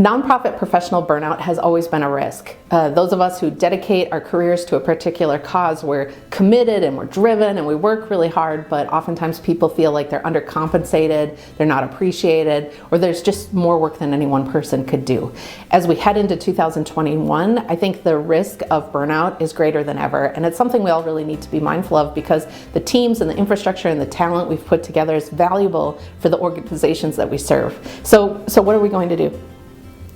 Nonprofit professional burnout has always been a risk. Those of us who dedicate our careers to a particular cause, we're committed and we're driven and we work really hard, but oftentimes people feel like they're undercompensated, they're not appreciated, or there's just more work than any one person could do. As we head into 2021, I think the risk of burnout is greater than ever, and it's something we all really need to be mindful of because the teams and the infrastructure and the talent we've put together is valuable for the organizations that we serve. So what are we going to do?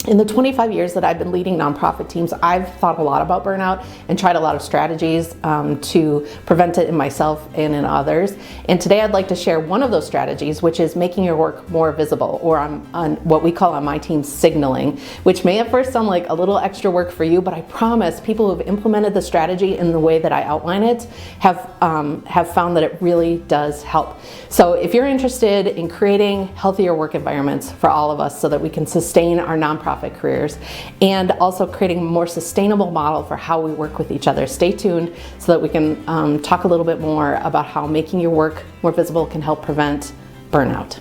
In the 25 years that I've been leading nonprofit teams, I've thought a lot about burnout and tried a lot of strategies to prevent it in myself and in others. And today I'd like to share one of those strategies, which is making your work more visible, or on what we call on my team signaling, which may at first sound like a little extra work for you, but I promise people who've implemented the strategy in the way that I outline it have found that it really does help. So if you're interested in creating healthier work environments for all of us so that we can sustain our nonprofit careers and also creating a more sustainable model for how we work with each other, stay tuned so that we can talk a little bit more about how making your work more visible can help prevent burnout.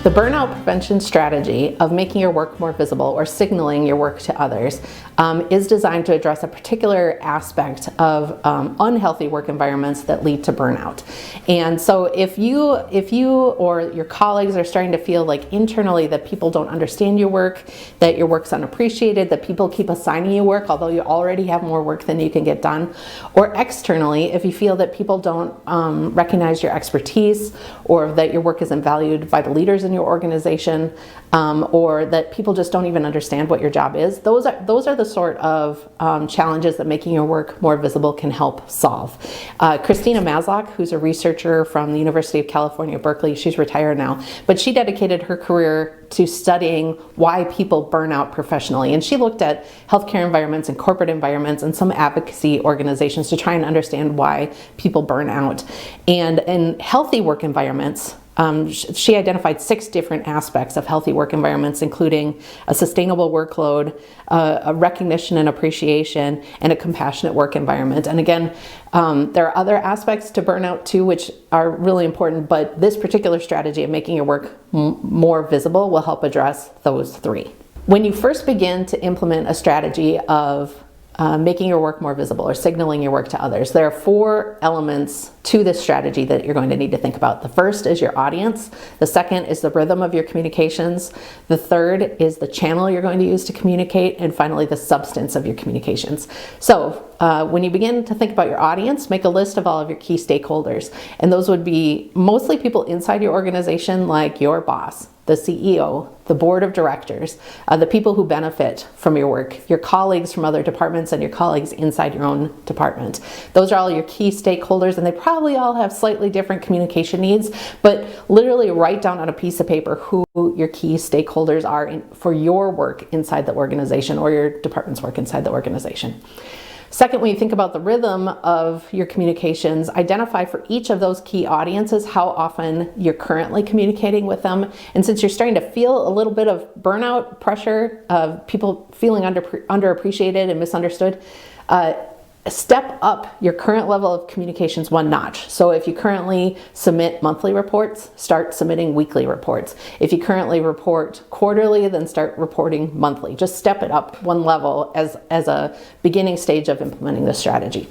The burnout prevention strategy of making your work more visible or signaling your work to others is designed to address a particular aspect of unhealthy work environments that lead to burnout. And so if you or your colleagues are starting to feel like internally that people don't understand your work, that your work's unappreciated, that people keep assigning you work although you already have more work than you can get done, or externally if you feel that people don't recognize your expertise or that your work isn't valued by the leaders in your organization, or that people just don't even understand what your job is, those are the sort of challenges that making your work more visible can help solve. Christina Maslock, who's a researcher from the University of California, Berkeley, she's retired now, but she dedicated her career to studying why people burn out professionally. And she looked at healthcare environments and corporate environments and some advocacy organizations to try and understand why people burn out. And in healthy work environments, she identified 6 different aspects of healthy work environments, including a sustainable workload, a recognition and appreciation, and a compassionate work environment. And again, there are other aspects to burnout too, which are really important, but this particular strategy of making your work more visible will help address those 3. When you first begin to implement a strategy of making your work more visible or signaling your work to others, there are 4 elements to this strategy that you're going to need to think about. The first is your audience. The second is the rhythm of your communications. The third is the channel you're going to use to communicate. And finally, the substance of your communications. So when you begin to think about your audience, make a list of all of your key stakeholders. And those would be mostly people inside your organization, like your boss, the CEO, the board of directors, the people who benefit from your work, your colleagues from other departments, and your colleagues inside your own department. Those are all your key stakeholders, and they probably all have slightly different communication needs, but literally write down on a piece of paper who your key stakeholders are for your work inside the organization or your department's work inside the organization. Second, when you think about the rhythm of your communications, identify for each of those key audiences how often you're currently communicating with them. And since you're starting to feel a little bit of burnout pressure, of people feeling underappreciated and misunderstood, step up your current level of communications 1 notch. So if you currently submit monthly reports, start submitting weekly reports. If you currently report quarterly, then start reporting monthly. Just step it up 1 level as a beginning stage of implementing this strategy.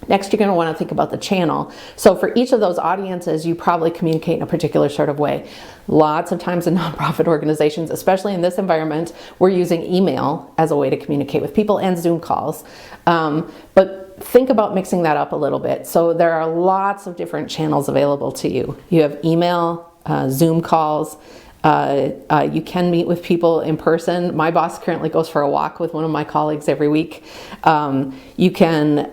Next, you're going to want to think about the channel. So for each of those audiences, you probably communicate in a particular sort of way. Lots of times in nonprofit organizations, especially in this environment, we're using email as a way to communicate with people and Zoom calls. But think about mixing that up a little bit. So there are lots of different channels available to you. You have email, Zoom calls. You can meet with people in person. My boss currently goes for a walk with one of my colleagues every week. You can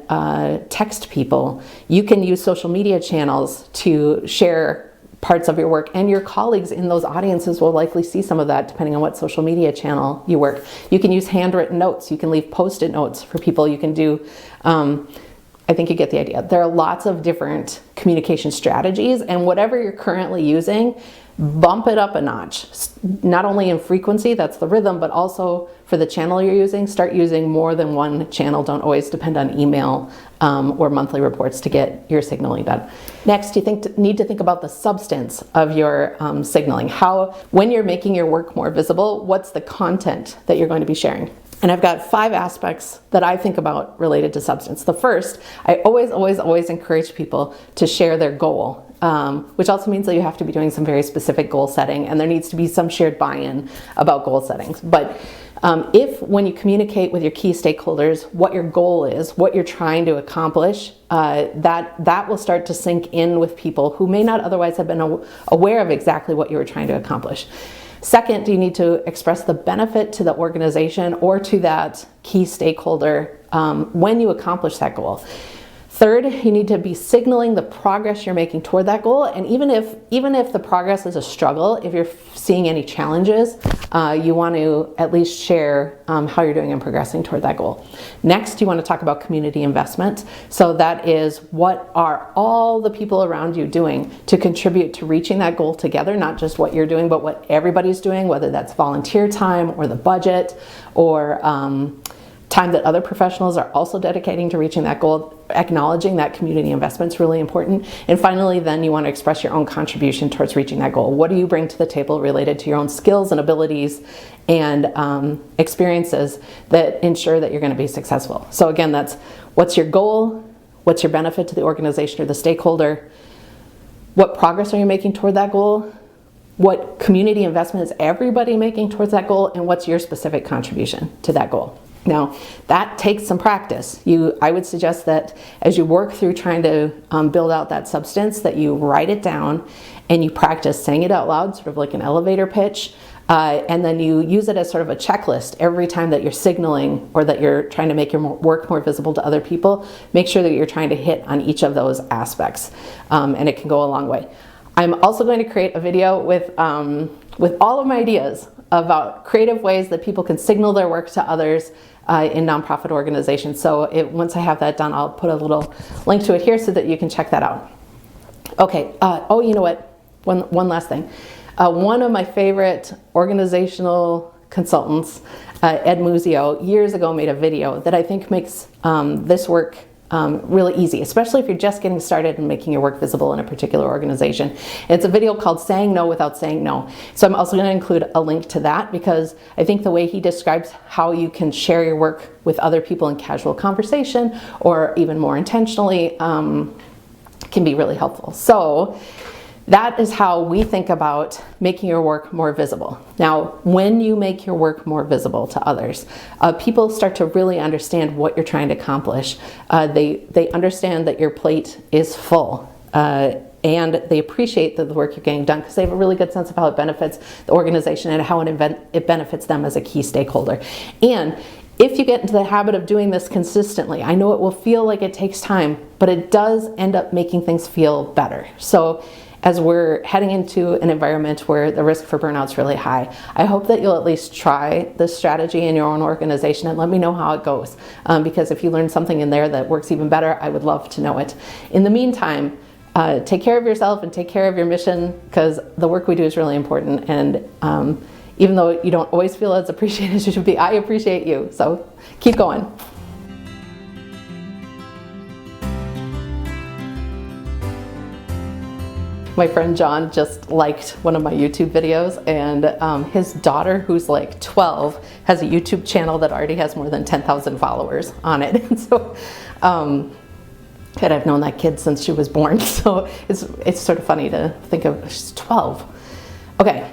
text people. You can use social media channels to share parts of your work, and your colleagues in those audiences will likely see some of that depending on what social media channel you work. You can use handwritten notes. You can leave post-it notes for people. You can do I think you get the idea. There are lots of different communication strategies, and whatever you're currently using, bump it up a notch. Not only in frequency, that's the rhythm, but also for the channel you're using, start using more than one channel. Don't always depend on email or monthly reports to get your signaling done. Next, you need to think about the substance of your signaling. When you're making your work more visible, what's the content that you're going to be sharing? And I've got 5 aspects that I think about related to substance. The first, I always encourage people to share their goal, which also means that you have to be doing some very specific goal setting, and there needs to be some shared buy-in about goal settings. But when you communicate with your key stakeholders what your goal is, what you're trying to accomplish, that will start to sink in with people who may not otherwise have been aware of exactly what you were trying to accomplish. Second, you need to express the benefit to the organization or to that key stakeholder when you accomplish that goal. Third, you need to be signaling the progress you're making toward that goal, and even if the progress is a struggle, if you're seeing any challenges, you want to at least share how you're doing and progressing toward that goal. Next, you want to talk about community investment. So that is, what are all the people around you doing to contribute to reaching that goal together, not just what you're doing, but what everybody's doing, whether that's volunteer time or the budget or time that other professionals are also dedicating to reaching that goal. Acknowledging that community investment is really important. And finally, then you want to express your own contribution towards reaching that goal. What do you bring to the table related to your own skills and abilities and experiences that ensure that you're going to be successful? So again, that's what's your goal, what's your benefit to the organization or the stakeholder, what progress are you making toward that goal, what community investment is everybody making towards that goal, and what's your specific contribution to that goal. Now, that takes some practice. I would suggest that as you work through trying to build out that substance, that you write it down and you practice saying it out loud, sort of like an elevator pitch, and then you use it as sort of a checklist every time that you're signaling or that you're trying to make your work more visible to other people. Make sure that you're trying to hit on each of those aspects, and it can go a long way. I'm also going to create a video with all of my ideas about creative ways that people can signal their work to others in nonprofit organizations. So once I have that done, I'll put a little link to it here so that you can check that out. Okay, oh, you know what? One last thing. One of my favorite organizational consultants, Ed Muzio, years ago made a video that I think makes this work really easy, especially if you're just getting started and making your work visible in a particular organization. It's a video called Saying No Without Saying No. So I'm also going to include a link to that, because I think the way he describes how you can share your work with other people in casual conversation or even more intentionally can be really helpful. So that is how we think about making your work more visible. Now, when you make your work more visible to others, people start to really understand what you're trying to accomplish. They understand that your plate is full, and they appreciate the work you're getting done because they have a really good sense of how it benefits the organization and how it benefits them as a key stakeholder. And if you get into the habit of doing this consistently, I know it will feel like it takes time, but it does end up making things feel better. So as we're heading into an environment where the risk for burnout is really high, I hope that you'll at least try this strategy in your own organization and let me know how it goes. Because if you learn something in there that works even better, I would love to know it. In the meantime, take care of yourself and take care of your mission, because the work we do is really important. And even though you don't always feel as appreciated as you should be, I appreciate you. So keep going. My friend John just liked one of my YouTube videos, and his daughter, who's like 12, has a YouTube channel that already has more than 10,000 followers on it. And so, I've known that kid since she was born, so it's sort of funny to think of, she's 12. Okay.